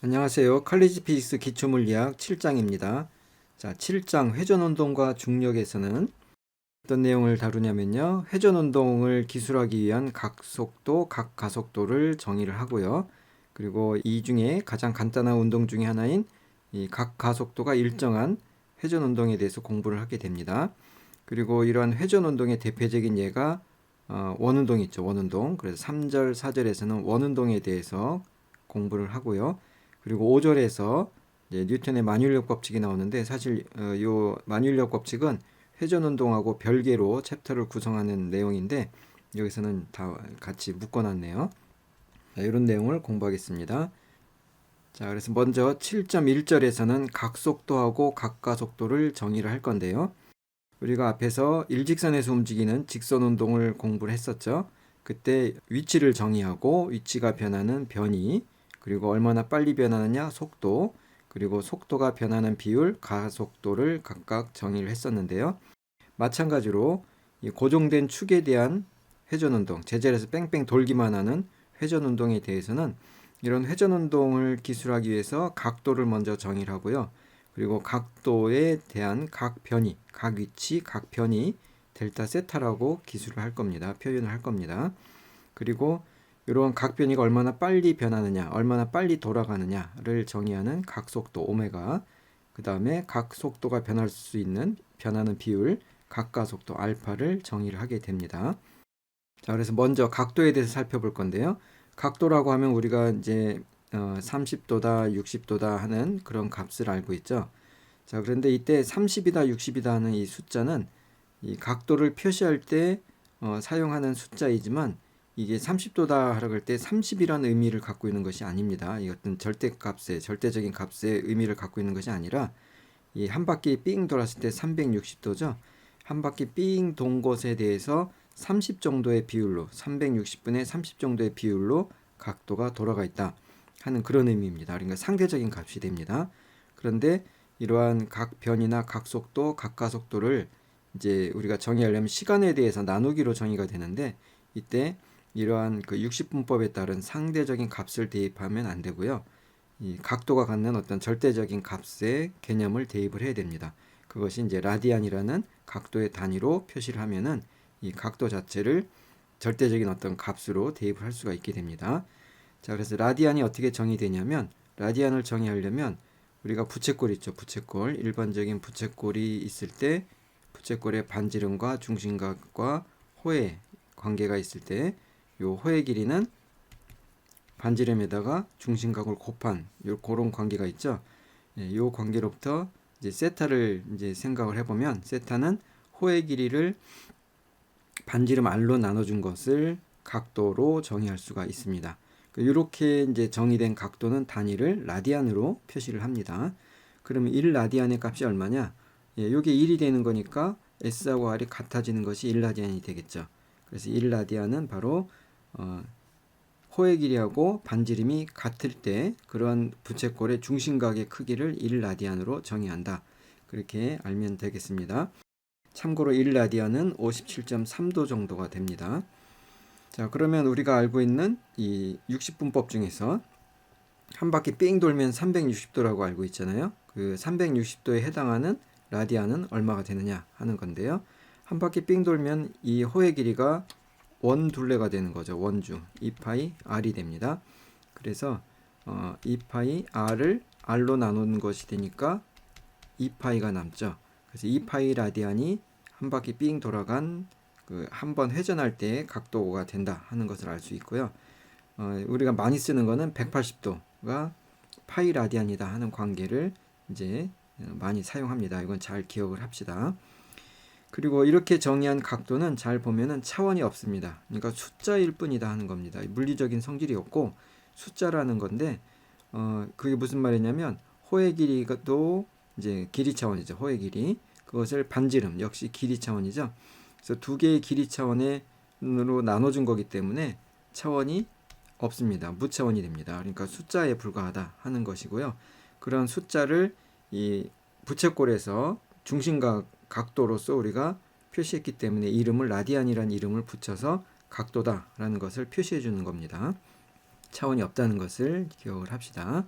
안녕하세요. 칼리지 피직스 기초물리학 7장입니다. 자, 7장 회전운동과 중력에서는 어떤 내용을 다루냐면요. 회전운동을 기술하기 위한 각 속도, 각 가속도를 정의를 하고요. 그리고 이 중에 가장 간단한 운동 중에 하나인 이 각 가속도가 일정한 회전운동에 대해서 공부를 하게 됩니다. 그리고 이러한 회전운동의 대표적인 예가 원운동 있죠. 원운동. 그래서 3절, 4절에서는 원운동에 대해서 공부를 하고요. 그리고 5절에서 이제 뉴턴의 만유인력 법칙이 나오는데 사실 요 만유인력 법칙은 회전운동하고 별개로 챕터를 구성하는 내용인데 여기서는 다 같이 묶어놨네요. 자, 이런 내용을 공부하겠습니다. 자, 그래서 먼저 7.1절에서는 각속도하고 각가속도를 정의를 할 건데요. 우리가 앞에서 일직선에서 움직이는 직선 운동을 공부를 했었죠. 그때 위치를 정의하고 위치가 변하는 변이, 그리고 얼마나 빨리 변하느냐 속도, 그리고 속도가 변하는 비율, 가속도를 각각 정의를 했었는데요. 마찬가지로 이 고정된 축에 대한 회전 운동, 제자리에서 뺑뺑 돌기만 하는 회전 운동에 대해서는 이런 회전 운동을 기술하기 위해서 각도를 먼저 정의를 하고요. 그리고 각도에 대한 각 변이, 각 위치, 각 변이 델타 세타라고 기술을 할 겁니다. 표현을 할 겁니다. 그리고 이런 각 변이가 얼마나 빨리 변하느냐, 얼마나 빨리 돌아가느냐를 정의하는 각속도 오메가, 그 다음에 각 속도가 변할 수 있는 변하는 비율, 각가속도 알파를 정의를 하게 됩니다. 자, 그래서 먼저 각도에 대해서 살펴볼 건데요. 각도라고 하면 우리가 이제 30도다, 60도다 하는 그런 값을 알고 있죠. 자, 그런데 이때 30이다, 60이다 하는 이 숫자는 이 각도를 표시할 때 사용하는 숫자이지만 이게 30도다 하라고 할 때 30이라는 의미를 갖고 있는 것이 아닙니다. 이 어떤 절대적인 값의 의미를 갖고 있는 것이 아니라 이 한 바퀴 삥 돌았을 때 360도죠. 한 바퀴 삥 돈 것에 대해서 30 정도의 비율로 360분의 30 정도의 비율로 각도가 돌아가 있다 하는 그런 의미입니다. 그러니까 상대적인 값이 됩니다. 그런데 이러한 각 변이나 각 속도, 각 가속도를 이제 우리가 정의하려면 시간에 대해서 나누기로 정의가 되는데 이때 이러한 그 60분법에 따른 상대적인 값을 대입하면 안 되고요. 이 각도가 갖는 어떤 절대적인 값의 개념을 대입을 해야 됩니다. 그것이 이제 라디안이라는 각도의 단위로 표시를 하면은 이 각도 자체를 절대적인 어떤 값으로 대입을 할 수가 있게 됩니다. 자, 그래서 라디안이 어떻게 정의되냐면 라디안을 정의하려면 우리가 부채꼴 있죠. 부채꼴. 일반적인 부채꼴이 있을 때 부채꼴의 반지름과 중심각과 호의 관계가 있을 때 요 호의 길이는 반지름에다가 중심각을 곱한 그런 관계가 있죠. 이 관계로부터 이제 세타를 이제 생각을 해보면 세타는 호의 길이를 반지름 r로 나눠준 것을 각도로 정의할 수가 있습니다. 이렇게 이제 정의된 각도는 단위를 라디안으로 표시를 합니다. 그러면 1라디안의 값이 얼마냐? 이게 1이 되는 거니까 S하고 R이 같아지는 것이 1라디안이 되겠죠. 그래서 1라디안은 바로 호의 길이하고 반지름이 같을 때 그런 부채꼴의 중심각의 크기를 1라디안으로 정의한다. 그렇게 알면 되겠습니다. 참고로 1라디안은 57.3도 정도가 됩니다. 자, 그러면 우리가 알고 있는 이 60분법 중에서 한 바퀴 삥 돌면 360도라고 알고 있잖아요. 그 360도에 해당하는 라디안은 얼마가 되느냐 하는 건데요. 한 바퀴 삥 돌면 이 호의 길이가 원둘레가 되는 거죠. 원주 2파이 r이 됩니다. 그래서 2파이 r을 r로 나누는 것이 되니까 2파이가 남죠. 그래서 2파이 라디안이 한 바퀴 삥 돌아간 그 한 번 회전할 때 각도가 된다 하는 것을 알 수 있고요. 우리가 많이 쓰는 거는 180도가 파이 라디안이다 하는 관계를 이제 많이 사용합니다. 이건 잘 기억을 합시다. 그리고 이렇게 정의한 각도는 잘 보면은 차원이 없습니다. 그러니까 숫자일 뿐이다 하는 겁니다. 물리적인 성질이 없고 숫자라는 건데 그게 무슨 말이냐면 호의 길이도 이제 길이 차원이죠. 호의 길이. 그것을 반지름 역시 길이 차원이죠. 그래서 두 개의 길이 차원으로 나눠준 거기 때문에 차원이 없습니다. 무차원이 됩니다. 그러니까 숫자에 불과하다 하는 것이고요. 그런 숫자를 이 부채꼴에서 중심각 각도로서 우리가 표시했기 때문에 이름을 라디안이라는 이름을 붙여서 각도다라는 것을 표시해 주는 겁니다. 차원이 없다는 것을 기억을 합시다.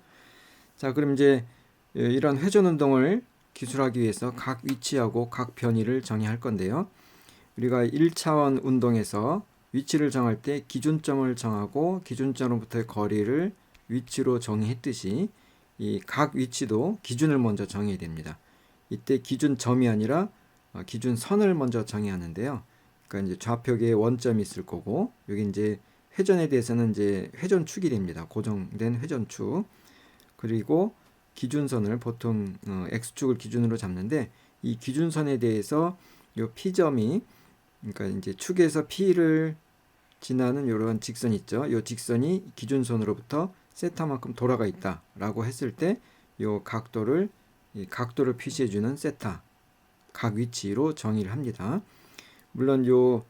자, 그럼 이제 이런 회전 운동을 기술하기 위해서 각 위치하고 각 변이를 정의할 건데요. 우리가 1차원 운동에서 위치를 정할 때 기준점을 정하고 기준점으로부터의 거리를 위치로 정의했듯이 이 각 위치도 기준을 먼저 정해야 됩니다. 이때 기준점이 아니라 기준선을 먼저 정의하는데요. 그러니까 이제 좌표계에 원점이 있을 거고, 여기 이제 회전에 대해서는 이제 회전축이 됩니다. 고정된 회전축. 그리고 기준선을 보통 X축을 기준으로 잡는데, 이 기준선에 대해서 요 P점이, 그러니까 이제 축에서 P를 지나는 이런 직선 있죠. 이 직선이 기준선으로부터 세타만큼 돌아가 있다라고 했을 때, 이 각도를 표시해주는 세타, 각 위치로 정의를 합니다. 물론 요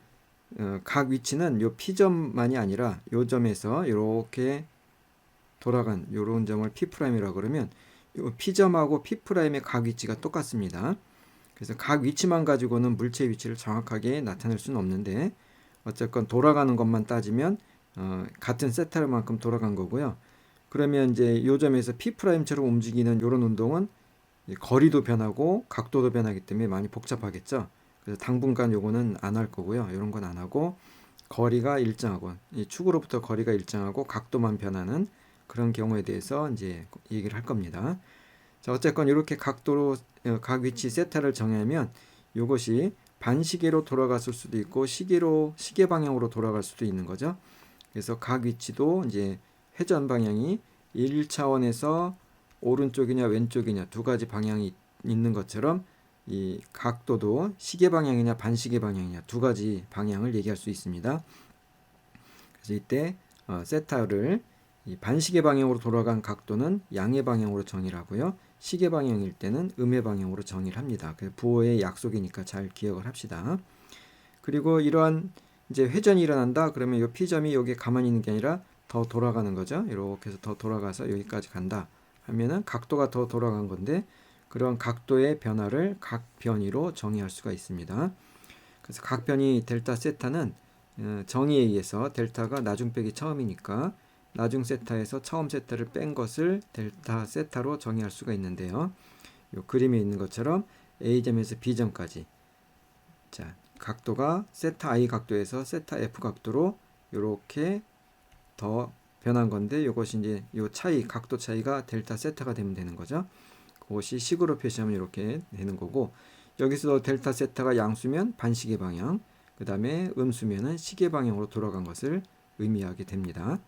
각 위치는 요 P점만이 아니라 요 점에서 이렇게 돌아간 요런 점을 P'이라고 그러면 요 P점하고 P'의 각 위치가 똑같습니다. 그래서 각 위치만 가지고는 물체의 위치를 정확하게 나타낼 수는 없는데, 어쨌건 돌아가는 것만 따지면 같은 세타만큼 돌아간 거고요. 그러면 이제 요 점에서 P'처럼 움직이는 요런 운동은 거리도 변하고 각도도 변하기 때문에 많이 복잡하겠죠. 그래서 당분간 요거는 안 할 거고요. 이런 건 안 하고, 거리가 일정하고 이 축으로부터 거리가 일정하고 각도만 변하는 그런 경우에 대해서 이제 얘기를 할 겁니다. 자, 어쨌건 이렇게 각도로 각 위치 세타를 정하면 이것이 반시계로 돌아갔을 수도 있고 시계 방향으로 돌아갈 수도 있는 거죠. 그래서 각 위치도 이제 회전 방향이 1차원에서 오른쪽이냐 왼쪽이냐 두 가지 방향이 있는 것처럼 이 각도도 시계 방향이냐 반시계 방향이냐 두 가지 방향을 얘기할 수 있습니다. 그래서 이때 세타를 이 반시계 방향으로 돌아간 각도는 양의 방향으로 정의를 하고요. 시계 방향일 때는 음의 방향으로 정의를 합니다. 부호의 약속이니까 잘 기억을 합시다. 그리고 이러한 이제 회전이 일어난다 그러면 이 P점이 여기 가만히 있는 게 아니라 더 돌아가는 거죠. 이렇게 해서 더 돌아가서 여기까지 간다 하면은 각도가 더 돌아간 건데, 그런 각도의 변화를 각 변이로 정의할 수가 있습니다. 그래서 각 변이 델타 세타는 정의에 의해서 델타가 나중 빼기 처음이니까 나중 세타에서 처음 세타를 뺀 것을 델타 세타로 정의할 수가 있는데요. 이 그림에 있는 것처럼 A점에서 B점까지, 자, 각도가 세타 I 각도에서 세타 F 각도로 이렇게 더 변한 건데, 이것이 이제 이 차이, 각도 차이가 델타 세타가 되면 되는 거죠. 그것이 식으로 표시하면 이렇게 되는 거고, 여기서 델타 세타가 양수면 반시계 방향, 그 다음에 음수면은 시계 방향으로 돌아간 것을 의미하게 됩니다.